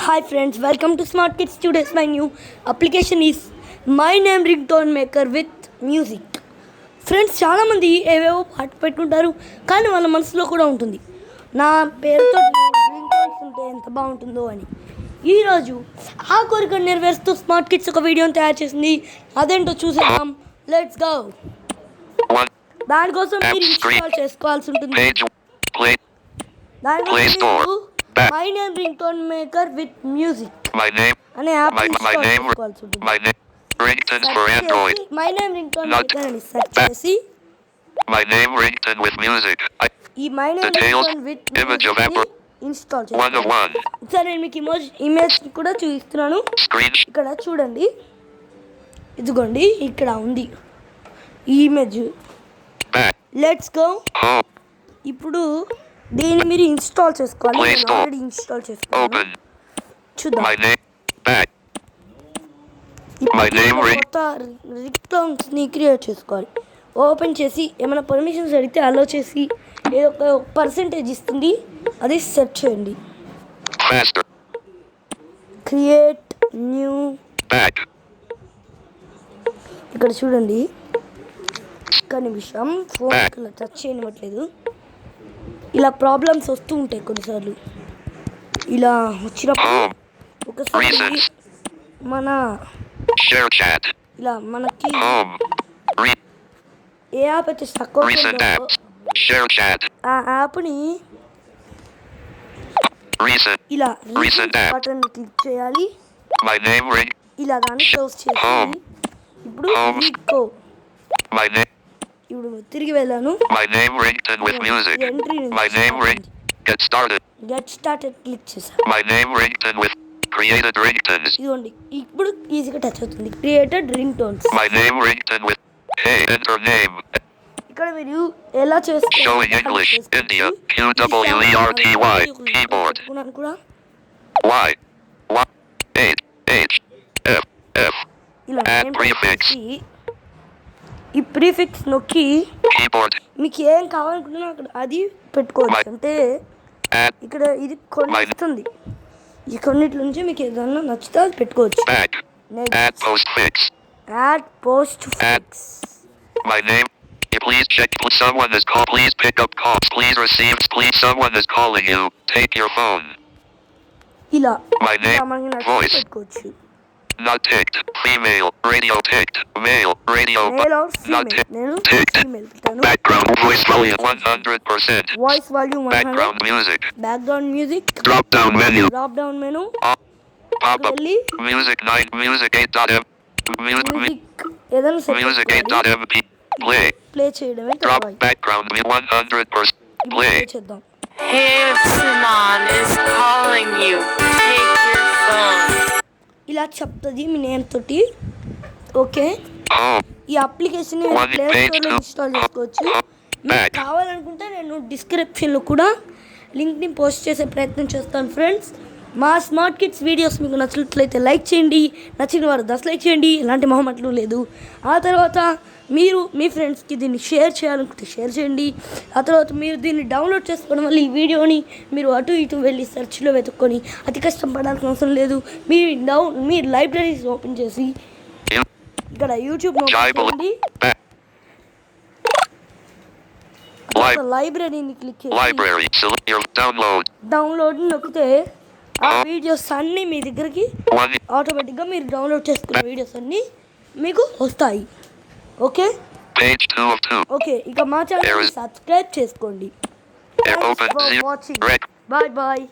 Hi friends, welcome to Smart Kids. Today's my new application is My Name Ringtone Maker with Music. Friends చాలామంది ఏవేవో పాట పెట్టుకుంటారు, కానీ వాళ్ళ మనసులో కూడా ఉంటుంది నా పేరుతో రింగ్టోన్స్ ఉంటే ఎంత బాగుంటుందో అని. ఈరోజు ఆ కోరిక నెరవేరుస్తూ స్మార్ట్ కిడ్స్ ఒక వీడియోని తయారు చేసింది. అదేంటో చూసేద్దాం. Let's go. దానికోసం మీరు ఇన్స్టాల్ చేసుకోవాల్సి ఉంటుంది. దానికోసం My Name Ringtone Maker with Music అనే యాప్ ఇన్స్టాల్ చేసుకోవాల్సి ఉంటుంది. My Name Ringtone Maker అని సెర్చ్ చేసి My Name Ringtone with Music. ఈ My Name Ringtone with Music install చేసుకోవాలి. సరే, నేను మీకు ఇమేజ్ కూడా చూపిస్తున్నాను. ఇక్కడ చూడండి, ఇదిగోండి, ఇక్కడ ఉంది ఈ ఇమేజ్. Let's go. ఇప్పుడు దీన్ని మీరు ఇన్స్టాల్ చేసుకోవాలి. నేను ఆల్రెడీ ఇన్స్టాల్ చేసుకున్నాను. చూద్దాం. కొత్త రింగ్టోన్స్ని క్రియేట్ చేసుకోవాలి. ఓపెన్ చేసి ఏమైనా పర్మిషన్స్ అడిగితే అలో చేసి ఏదో ఒక పర్సెంటేజ్ ఇస్తుంది, అది సెట్ చేయండి. Create new. ఇక్కడ చూడండి, ఒక్క నిమిషం, ఫోన్ ఇలా టచ్ చేయనివ్వట్లేదు. ఇలా ప్రాబ్లమ్స్ వస్తూ ఉంటాయి కొన్నిసార్లు. ఇలా వచ్చినప్పుడు ఒకసారి మన ఇలా మనకి ఏ యాప్ అయితే స్టక్ అవుతుందో ఆ యాప్ని ఇలా బటన్ క్లిక్ చేయాలి. ఇలా దాన్ని క్లోజ్ చేయాలి. ఇప్పుడు ఇప్పుడు తిరిగి వెళ్ళాను. గెట్ స్టార్టెడ్ క్లిక్ చేశాను. ఇదిగోండి, ఇప్పుడు ఈజీగా టచ్ అవుతుంది. Created ring tones. ఇక్కడ మీరు ఎలా చేసుకోవాలి కూడా ఇలా ఈ ప్రీఫిక్స్ నొక్కి మీకు ఏం కావాలనుకుంటున్నా అక్కడ అది పెట్టుకోవచ్చు. అంటే ఇక్కడ ఇది కొన్ని ఇస్తుంది. ఈ కొన్నిటి నుంచి మీకు ఏదన్నా నచ్చితే అది పెట్టుకోవచ్చు. Add post fix. Please check. Someone is called. Please pick up calls. Please receive. Please, someone is calling you. Take your phone. ఇలా My name. Voice. పెట్టుకోవచ్చు. Not ticked. Female. Radio ticked. Male. Radio. Not ticked. Background voice volume 100%. Voice volume 100. Background music. Background music. Drop down menu. Drop down menu. Pop up. Music 9. Music 8.m. Music 8.mp. Play. Play చేయడమే. Drop background 100%. Play. చేద్దాం. Hey, Sinan is calling you. Take your phone. ఇలా చెప్తుంది మీ name తోటి. Okay, ఈ application play స్టోర్లో install చేసుకోవచ్చు. మీకు కావాలనుకుంటే నేను డిస్క్రిప్షన్లో కూడా లింక్ని పోస్ట్ చేసే ప్రయత్నం చేస్తాను. ఫ్రెండ్స్, మా స్మార్ట్ కిడ్స్ వీడియోస్ మీకు నచ్చినట్లయితే లైక్ చేయండి, నచ్చిన వారు లైక్ చేయండి, ఎలాంటి మొహమాటలు లేదు. ఆ తర్వాత మీరు మీ ఫ్రెండ్స్కి దీన్ని షేర్ చేయాలనుకుంటే షేర్ చేయండి. ఆ తర్వాత మీరు దీన్ని డౌన్లోడ్ చేసుకోవడం వల్ల ఈ వీడియోని మీరు అటు ఇటు వెళ్ళి సెర్చ్లో వెతుక్కొని అతి కష్టం పడాల్సిన అవసరం లేదు. మీరు లైబ్రరీస్ ఓపెన్ చేసి ఇక్కడ యూట్యూబ్ ఓపెన్ చేయండి. లైబ్రరీని క్లిక్ చేసి డౌన్లోడ్ నొక్కితే ఆ వీడియోస్ అన్నీ మీ దగ్గరికి ఆటోమేటిక్గా మీరు డౌన్లోడ్ చేసుకున్న వీడియోస్ అన్నీ మీకు వస్తాయి. ఓకే, ఓకే, ఇక మా ఛానల్ సబ్స్క్రైబ్ చేసుకోండి. వాచింగ్. Bye bye.